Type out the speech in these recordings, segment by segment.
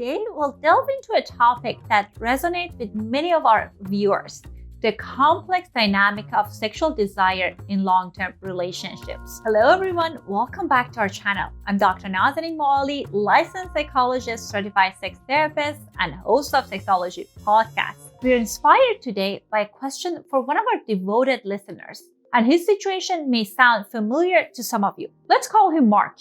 today we'll delve into a topic that resonates with many of our viewers: the complex dynamic of sexual desire in long-term relationships. Hello everyone, welcome back to our channel. I'm Dr. Moali, licensed psychologist, certified sex therapist, and host of Sexology Podcasts. We're inspired today by a question for one of our devoted listeners, and his situation may sound familiar to some of you. Let's call him Mark.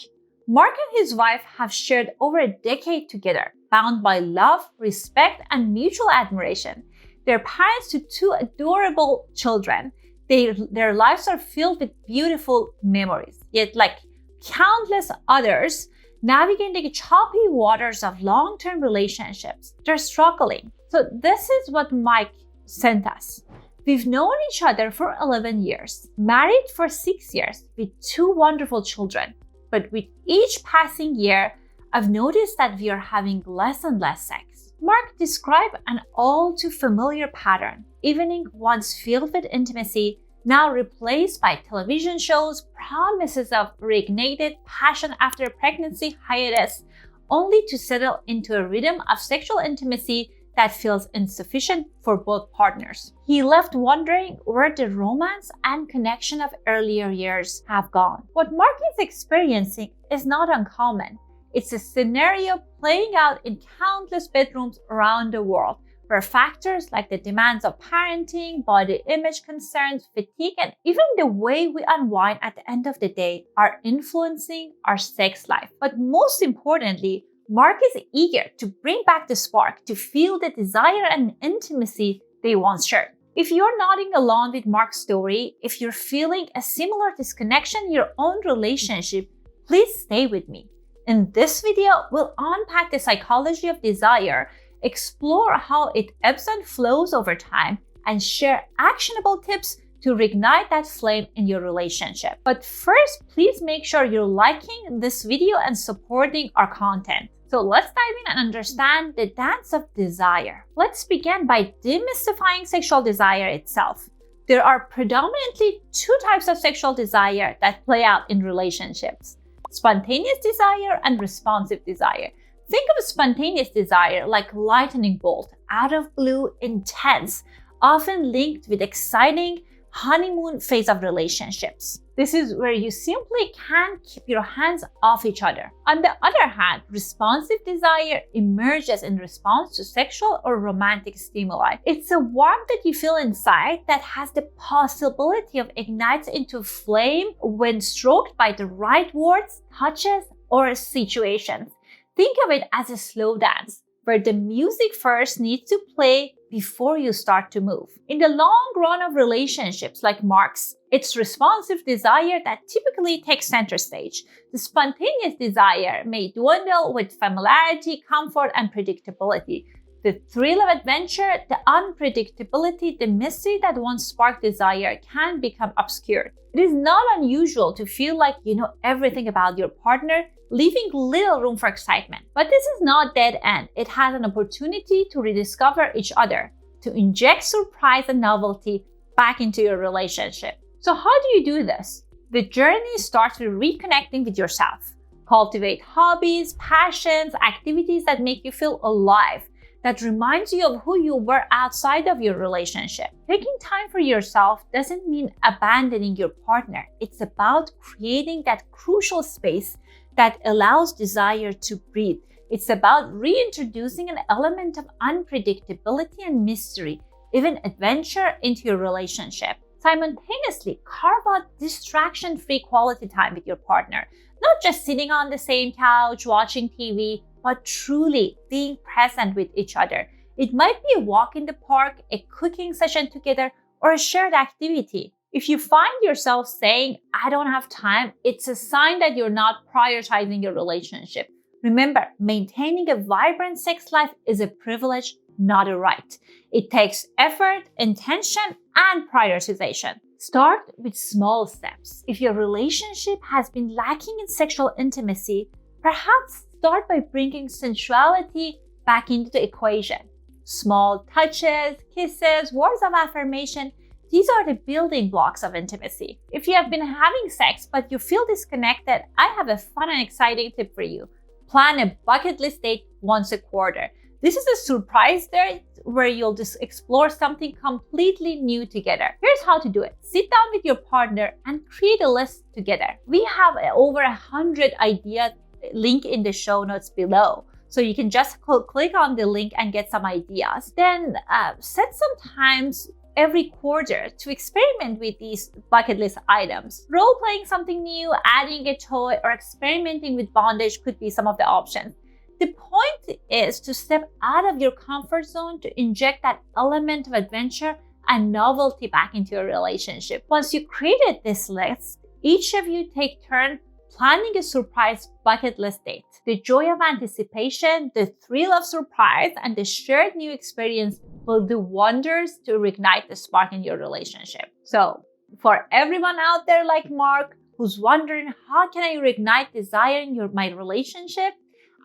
Mark and his wife have shared over a decade together, bound by love, respect, and mutual admiration. They're parents to two adorable children. Their lives are filled with beautiful memories. Yet, like countless others, navigating the choppy waters of long-term relationships, they're struggling. So this is what Mike sent us. We've known each other for 11 years, married for 6 years, with two wonderful children. But with each passing year, I've noticed that we are having less and less sex. Mark described an all too familiar pattern. Evening once filled with intimacy, now replaced by television shows, promises of reignited passion after a pregnancy hiatus, only to settle into a rhythm of sexual intimacy that feels insufficient for both partners. He left wondering where the romance and connection of earlier years have gone. What Mark is experiencing is not uncommon. It's a scenario playing out in countless bedrooms around the world, where factors like the demands of parenting, body image concerns, fatigue, and even the way we unwind at the end of the day are influencing our sex life. But most importantly, Mark is eager to bring back the spark, to feel the desire and intimacy they once shared. If you're nodding along with Mark's story, if you're feeling a similar disconnection in your own relationship, please stay with me. In this video, we'll unpack the psychology of desire, explore how it ebbs and flows over time, and share actionable tips to reignite that flame in your relationship. But first, please make sure you're liking this video and supporting our content. So let's dive in and understand the dance of desire. Let's begin by demystifying sexual desire itself. There are predominantly two types of sexual desire that play out in relationships: spontaneous desire and responsive desire. Think of spontaneous desire like lightning bolt, out of blue, intense, often linked with exciting honeymoon phase of relationships. This is where you simply can't keep your hands off each other. On the other hand, responsive desire emerges in response to sexual or romantic stimuli. It's a warmth that you feel inside that has the possibility of ignites into flame when stroked by the right words, touches, or situations. Think of it as a slow dance, where the music first needs to play before you start to move. In the long run of relationships like Mark's, it's responsive desire that typically takes center stage. The spontaneous desire may dwindle with familiarity, comfort, and predictability. The thrill of adventure, the unpredictability, the mystery that once sparked desire can become obscured. It is not unusual to feel like you know everything about your partner, leaving little room for excitement. But this is not dead end. It has an opportunity to rediscover each other, to inject surprise and novelty back into your relationship. So how do you do this? The journey starts with reconnecting with yourself. Cultivate hobbies, passions, activities that make you feel alive, that reminds you of who you were outside of your relationship. Taking time for yourself doesn't mean abandoning your partner. It's about creating that crucial space that allows desire to breathe. It's about reintroducing an element of unpredictability and mystery, even adventure, into your relationship. Simultaneously, carve out distraction-free quality time with your partner. Not just sitting on the same couch, watching TV, but truly being present with each other. It might be a walk in the park, a cooking session together, or a shared activity. If you find yourself saying, "I don't have time," it's a sign that you're not prioritizing your relationship. Remember, maintaining a vibrant sex life is a privilege, not a right. It takes effort, intention, and prioritization. Start with small steps. If your relationship has been lacking in sexual intimacy, perhaps start by bringing sensuality back into the equation. Small touches, kisses, words of affirmation, these are the building blocks of intimacy. If you have been having sex but you feel disconnected, I have a fun and exciting tip for you. Plan a bucket list date once a quarter. This is a surprise date where you'll just explore something completely new together. Here's how to do it. Sit down with your partner and create a list together. We have over 100 ideas, link in the show notes below. So you can just click on the link and get some ideas. Then set some times every quarter to experiment with these bucket list items. Role-playing something new, adding a toy, or experimenting with bondage could be some of the options. The point is to step out of your comfort zone to inject that element of adventure and novelty back into your relationship. Once you created this list, each of you take turn planning a surprise bucket list date. The joy of anticipation, the thrill of surprise, and the shared new experience will do wonders to reignite the spark in your relationship. So for everyone out there like Mark, who's wondering, how can I reignite desire in my relationship?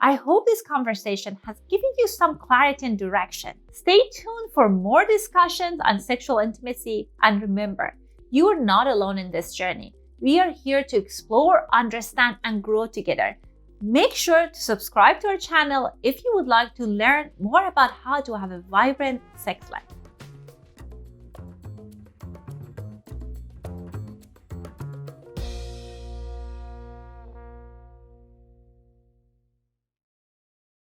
I hope this conversation has given you some clarity and direction. Stay tuned for more discussions on sexual intimacy, and remember, you are not alone in this journey. We are here to explore, understand, and grow together. Make sure to subscribe to our channel if you would like to learn more about how to have a vibrant sex life.